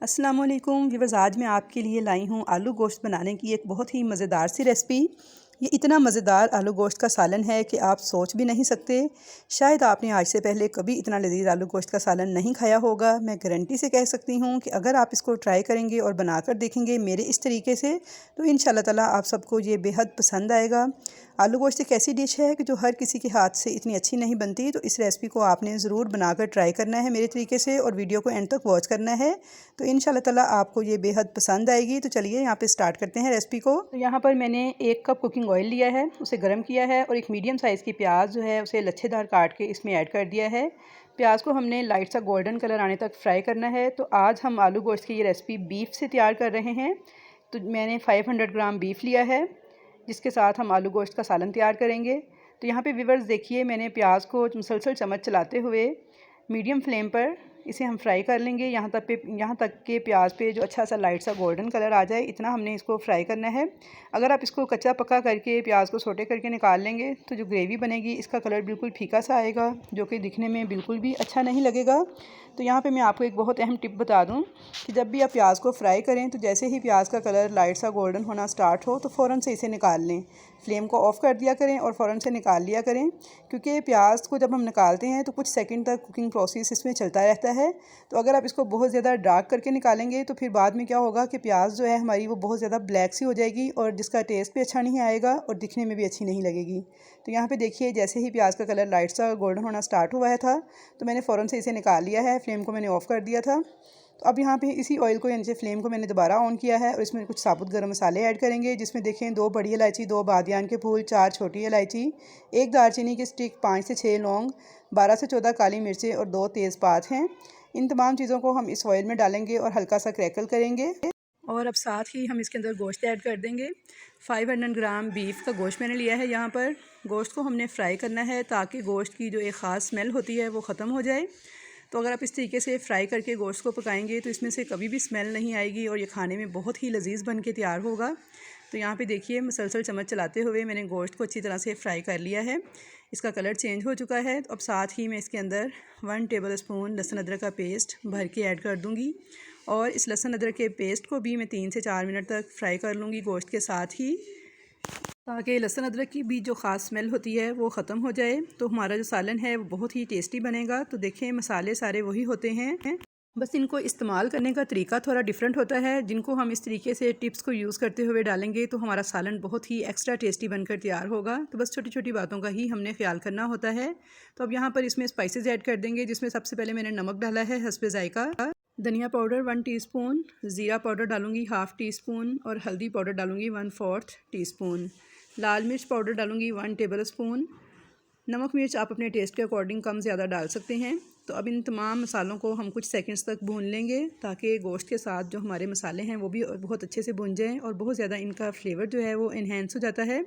अस्सलाम वालेकुम व्यूअर्स, आज मैं आपके लिए लाई हूँ आलू गोश्त बनाने की एक बहुत ही मज़ेदार सी रेसिपी। ये इतना मज़ेदार आलू गोश्त का सालन है कि आप सोच भी नहीं सकते। शायद आपने आज से पहले कभी इतना लजीज़ आलू गोश्त का सालन नहीं खाया होगा। मैं गारंटी से कह सकती हूँ कि अगर आप इसको ट्राई करेंगे और बनाकर देखेंगे मेरे इस तरीके से, तो इंशाल्लाह ताला आप सबको ये बेहद पसंद आएगा। आलू गोश्त एक ऐसी डिश है कि जो हर किसी के हाथ से इतनी अच्छी नहीं बनती, तो इस रेसिपी को आपने ज़रूर बनाकर ट्राई करना है मेरे तरीके से और वीडियो को एंड तक वॉच करना है, तो इंशाल्लाह ताला आपको ये बेहद पसंद आएगी। तो चलिए यहाँ पे स्टार्ट करते हैं रेसिपी को। तो यहाँ पर मैंने 1 कप कुकिंग ऑयल लिया है, उसे गर्म किया है और एक मीडियम साइज़ की प्याज जो है उसे लच्छेदार काट के इसमें ऐड कर दिया है। प्याज को हमने लाइट सा गोल्डन कलर आने तक फ्राई करना है। तो आज हम आलू गोश्त की ये रेसिपी बीफ से तैयार कर रहे हैं। तो मैंने 500 ग्राम बीफ लिया है, जिसके साथ हम आलू गोश्त का सालन तैयार करेंगे। तो यहाँ पे व्यूअर्स देखिए, मैंने प्याज को मुसलसल चम्मच चलाते हुए मीडियम फ्लेम पर इसे हम फ्राई कर लेंगे। यहाँ तक के प्याज पे जो अच्छा सा लाइट सा गोल्डन कलर आ जाए, इतना हमने इसको फ्राई करना है। अगर आप इसको कच्चा पक्का करके प्याज को सोटे करके निकाल लेंगे तो जो ग्रेवी बनेगी इसका कलर बिल्कुल फीका सा आएगा, जो कि दिखने में बिल्कुल भी अच्छा नहीं लगेगा। तो यहाँ पे मैं आपको एक बहुत अहम टिप बता दूँ कि जब भी आप प्याज को फ्राई करें तो जैसे ही प्याज का कलर लाइट सा गोल्डन होना स्टार्ट हो तो फ़ौरन से इसे निकाल लें। फ्लेम को ऑफ़ कर दिया करें और फ़ौरन से निकाल लिया करें, क्योंकि प्याज को जब हम निकालते हैं तो कुछ सेकंड तक कुकिंग प्रोसेस इसमें चलता रहता है। तो अगर आप इसको बहुत ज़्यादा डार्क करके निकालेंगे तो फिर बाद में क्या होगा कि प्याज जो है हमारी वो बहुत ज़्यादा ब्लैक सी हो जाएगी और जिसका टेस्ट भी अच्छा नहीं आएगा और दिखने में भी अच्छी नहीं लगेगी। तो यहाँ पे देखिए, जैसे ही प्याज का कलर लाइट सा गोल्डन होना स्टार्ट हुआ है था तो मैंने फ़ौरन से इसे निकाल लिया है। फ्लेम को मैंने ऑफ़ कर दिया था। तो अब यहाँ पे इसी ऑयल को, यानी फ्लेम को मैंने दोबारा ऑन किया है और इसमें कुछ साबुत गरम मसाले ऐड करेंगे, जिसमें देखें 2 बड़ी इलायची, 2 बादियान के फूल, 4 छोटी इलायची, 1 दालचीनी की स्टिक, 5 से 6 लौंग, 12 से 14 काली मिर्चें और 2 तेज़पात हैं। इन तमाम चीज़ों को हम इस ऑयल में डालेंगे और हल्का सा क्रैकल करेंगे। और अब साथ ही हम इसके अंदर गोश्त ऐड कर देंगे। 500 ग्राम बीफ का गोश्त मैंने लिया है। यहाँ पर गोश्त को हमने फ्राई करना है ताकि गोश्त की जो एक ख़ास स्मेल होती है वो ख़त्म हो जाए। तो अगर आप इस तरीके से फ्राई करके गोश्त को पकाएंगे तो इसमें से कभी भी स्मेल नहीं आएगी और ये खाने में बहुत ही लजीज बन के तैयार होगा। तो यहाँ पे देखिए, मुसलसल चम्मच चलाते हुए मैंने गोश्त को अच्छी तरह से फ्राई कर लिया है। इसका कलर चेंज हो चुका है। तो अब साथ ही मैं इसके अंदर 1 टेबल स्पून लहसुन अदरक का पेस्ट भर के ऐड कर दूँगी और इस लहसुन अदरक के पेस्ट को भी मैं 3 से 4 मिनट तक फ्राई कर लूँगी गोश्त के साथ ही, ताकि लहसुन अदरक की भी जो ख़ास स्मेल होती है वो ख़त्म हो जाए। तो हमारा जो सालन है वो बहुत ही टेस्टी बनेगा। तो देखें, मसाले सारे वही होते हैं, बस इनको इस्तेमाल करने का तरीका थोड़ा डिफरेंट होता है। जिनको हम इस तरीके से टिप्स को यूज़ करते हुए डालेंगे तो हमारा सालन बहुत ही एक्स्ट्रा टेस्टी बनकर तैयार होगा। तो बस छोटी छोटी बातों का ही हमने ख्याल करना होता है। तो अब यहाँ पर इसमें स्पाइसेस ऐड कर देंगे, जिसमें सबसे पहले मैंने नमक डाला है हस्बे जायका, धनिया पाउडर 1 टीस्पून, ज़ीरा पाउडर डालूँगी 1/2 टीस्पून और हल्दी पाउडर डालूँगी 1/4 टीस्पून, लाल मिर्च पाउडर डालूँगी 1 टेबल स्पून। नमक मिर्च आप अपने टेस्ट के अकॉर्डिंग कम ज़्यादा डाल सकते हैं। तो अब इन तमाम मसालों को हम कुछ सेकंड्स तक भून लेंगे, ताकि गोश्त के साथ जो हमारे मसाले हैं वो भी बहुत अच्छे से भून जाएँ और बहुत ज़्यादा इनका फ्लेवर जो है वो इन्हेंस हो जाता है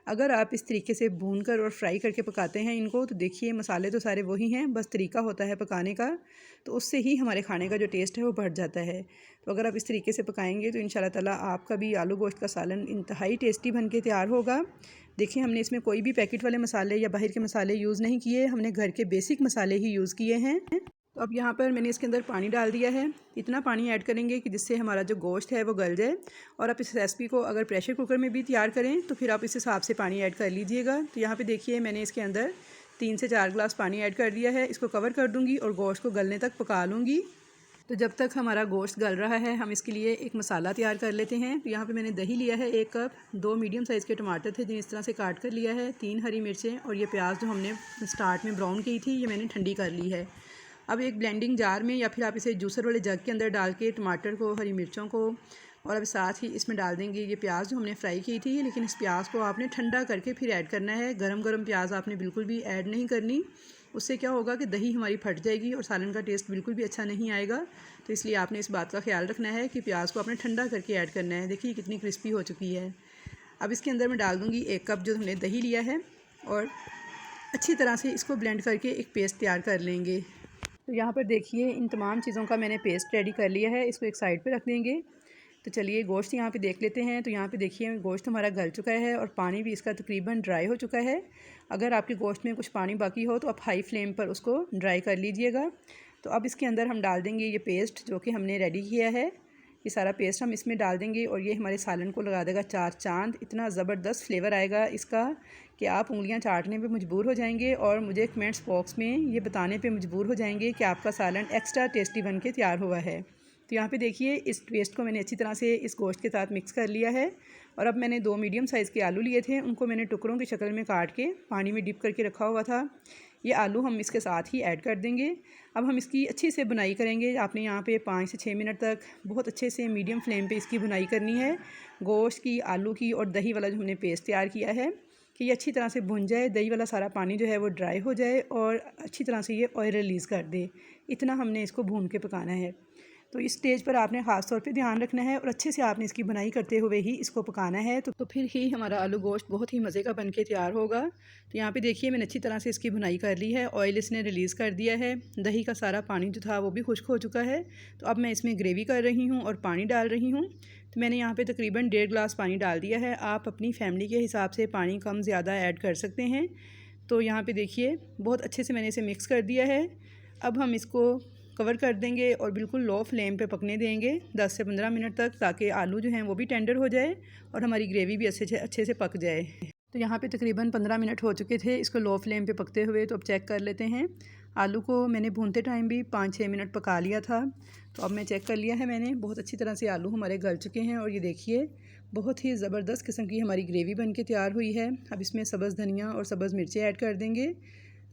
अगर आप इस तरीके से भून कर और फ्राई करके पकाते हैं इनको। तो देखिए, मसाले तो सारे वही हैं, बस तरीका होता है पकाने का, तो उससे ही हमारे खाने का जो टेस्ट है वो बढ़ जाता है। तो अगर आप इस तरीके से पकाएंगे तो इंशाल्लाह ताला आपका भी आलू गोश्त का सालन इंतहाई टेस्टी बन के तैयार होगा। देखिए, हमने इसमें कोई भी पैकेट वाले मसाले या बाहर के मसाले यूज़ नहीं किए, हमने घर के बेसिक मसाले ही यूज़ किए हैं। तो अब यहाँ पर मैंने इसके अंदर पानी डाल दिया है। इतना पानी ऐड करेंगे कि जिससे हमारा जो गोश्त है वो गल जाए। और आप इस रेसिपी को अगर प्रेशर कुकर में भी तैयार करें तो फिर आप इस हिसाब से पानी ऐड कर लीजिएगा। तो यहाँ पे देखिए, मैंने इसके अंदर 3 से 4 गिलास पानी ऐड कर दिया है। इसको कवर कर दूँगी और गोश्त को गलने तक पका लूँगी। तो जब तक हमारा गोश्त गल रहा है हम इसके लिए एक मसाला तैयार कर लेते हैं। तो यहाँ पे मैंने दही लिया है 1 कप, 2 मीडियम साइज़ के टमाटर थे जिन्हें इस तरह से काट कर लिया है, 3 हरी मिर्चें और ये प्याज जो हमने स्टार्ट में ब्राउन की थी ये मैंने ठंडी कर ली है। अब एक ब्लेंडिंग जार में या फिर आप इसे जूसर वाले जग के अंदर डाल के टमाटर को, हरी मिर्चों को और अब साथ ही इसमें डाल देंगे ये प्याज जो हमने फ्राई की थी। लेकिन इस प्याज को आपने ठंडा करके फिर ऐड करना है। गरम गरम प्याज आपने बिल्कुल भी ऐड नहीं करनी, उससे क्या होगा कि दही हमारी फट जाएगी और सालन का टेस्ट बिल्कुल भी अच्छा नहीं आएगा। तो इसलिए आपने इस बात का ख्याल रखना है कि प्याज को आपने ठंडा करके ऐड करना है। देखिए कितनी क्रिस्पी हो चुकी है। अब इसके अंदर मैं डाल दूँगी 1 कप जो हमने दही लिया है और अच्छी तरह से इसको ब्लेंड करके एक पेस्ट तैयार कर लेंगे। तो यहाँ पर देखिए, इन तमाम चीज़ों का मैंने पेस्ट रेडी कर लिया है। इसको एक साइड पे रख देंगे। तो चलिए गोश्त यहाँ पे देख लेते हैं। तो यहाँ पे देखिए, गोश्त हमारा गल चुका है और पानी भी इसका तकरीबन ड्राई हो चुका है। अगर आपके गोश्त में कुछ पानी बाकी हो तो आप हाई फ्लेम पर उसको ड्राई कर लीजिएगा। तो अब इसके अंदर हम डाल देंगे ये पेस्ट जो कि हमने रेडी किया है। ये सारा पेस्ट हम इसमें डाल देंगे और ये हमारे सालन को लगा देगा चार चांद। इतना ज़बरदस्त फ्लेवर आएगा इसका कि आप उंगलियां चाटने पे मजबूर हो जाएंगे और मुझे कमेंट्स बॉक्स में ये बताने पे मजबूर हो जाएंगे कि आपका सालन एक्स्ट्रा टेस्टी बन के तैयार हुआ है। तो यहाँ पे देखिए इस पेस्ट को मैंने अच्छी तरह से इस गोश्त के साथ मिक्स कर लिया है। और अब मैंने 2 मीडियम साइज़ के आलू लिए थे, उनको मैंने टुकड़ों की शक्ल में काट के पानी में डिप करके रखा हुआ था। ये आलू हम इसके साथ ही ऐड कर देंगे। अब हम इसकी अच्छी से बुनाई करेंगे। आपने यहाँ पे 5 से 6 मिनट तक बहुत अच्छे से मीडियम फ्लेम पे इसकी बुनाई करनी है। गोश्त की, आलू की और दही वाला जो हमने पेस्ट तैयार किया है कि ये अच्छी तरह से भुन जाए, दही वाला सारा पानी जो है वो ड्राई हो जाए और अच्छी तरह से ये ऑयल रिलीज़ कर दे। इतना हमने इसको भून के पकाना है। तो इस स्टेज पर आपने ख़ास तौर पे ध्यान रखना है और अच्छे से आपने इसकी बुनाई करते हुए ही इसको पकाना है। तो फिर ही हमारा आलू गोश्त बहुत ही मज़े का बन के तैयार होगा। तो यहाँ पे देखिए मैंने अच्छी तरह से इसकी बुनाई कर ली है, ऑयल इसने रिलीज़ कर दिया है, दही का सारा पानी जो था वो भी खुश्क हो चुका है। तो अब मैं इसमें ग्रेवी कर रही हूँ और पानी डाल रही हूँ। तो मैंने यहाँ पे तकरीबन 1.5 गिलास पानी डाल दिया है। आप अपनी फैमिली के हिसाब से पानी कम ज़्यादा ऐड कर सकते हैं। तो यहाँ पे देखिए बहुत अच्छे से मैंने इसे मिक्स कर दिया है। अब हम इसको कवर कर देंगे और बिल्कुल लो फ्लेम पे पकने देंगे 10 से 15 मिनट तक, ताकि आलू जो हैं वो भी टेंडर हो जाए और हमारी ग्रेवी भी अच्छे से पक जाए। तो यहाँ पे तकरीबन 15 मिनट हो चुके थे इसको लो फ्लेम पे पकते हुए। तो अब चेक कर लेते हैं। आलू को मैंने भूनते टाइम भी 5-6 मिनट पका लिया था। तो अब मैं चेक कर लिया है मैंने, बहुत अच्छी तरह से आलू हमारे गल चुके हैं और ये देखिए बहुत ही ज़बरदस्त किस्म की हमारी ग्रेवी बन के तैयार हुई है। अब इसमें सब्ज़ धनिया और सब्ज़ मिर्चें ऐड कर देंगे,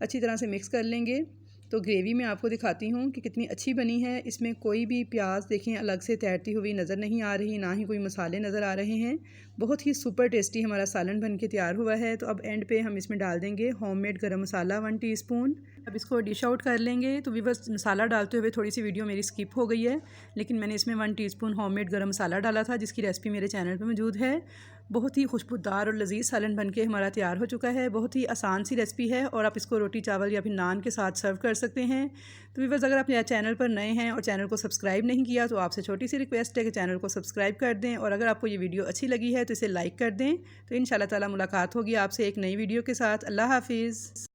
अच्छी तरह से मिक्स कर लेंगे। तो ग्रेवी मैं आपको दिखाती हूँ कि कितनी अच्छी बनी है। इसमें कोई भी प्याज देखें अलग से तैरती हुई नज़र नहीं आ रही, ना ही कोई मसाले नज़र आ रहे हैं। बहुत ही सुपर टेस्टी हमारा सालन बन के तैयार हुआ है। तो अब एंड पे हम इसमें डाल देंगे होममेड गरम मसाला 1 टीस्पून। अब इसको डिश आउट कर लेंगे। तो बस मसाला डालते हुए थोड़ी सी वीडियो मेरी स्किप हो गई है, लेकिन मैंने इसमें 1 टीस्पून होममेड गरम मसाला डाला था, जिसकी रेसिपी मेरे चैनल पर मौजूद है। बहुत ही खुशबूदार और लजीज सालन बन के हमारा तैयार हो चुका है। बहुत ही आसान सी रेसिपी है और आप इसको रोटी चावल या फिर नान के साथ सर्व कर सकते हैं। तो बस अगर आप मेरे चैनल पर नए हैं और चैनल को सब्सक्राइब नहीं किया तो आपसे छोटी सी रिक्वेस्ट है कि चैनल को सब्सक्राइब कर दें और अगर आपको ये वीडियो अच्छी लगी है तो इसे लाइक कर दें। तो इंशाल्लाह ताला मुलाकात होगी आपसे एक नई वीडियो के साथ। अल्लाह हाफिज़।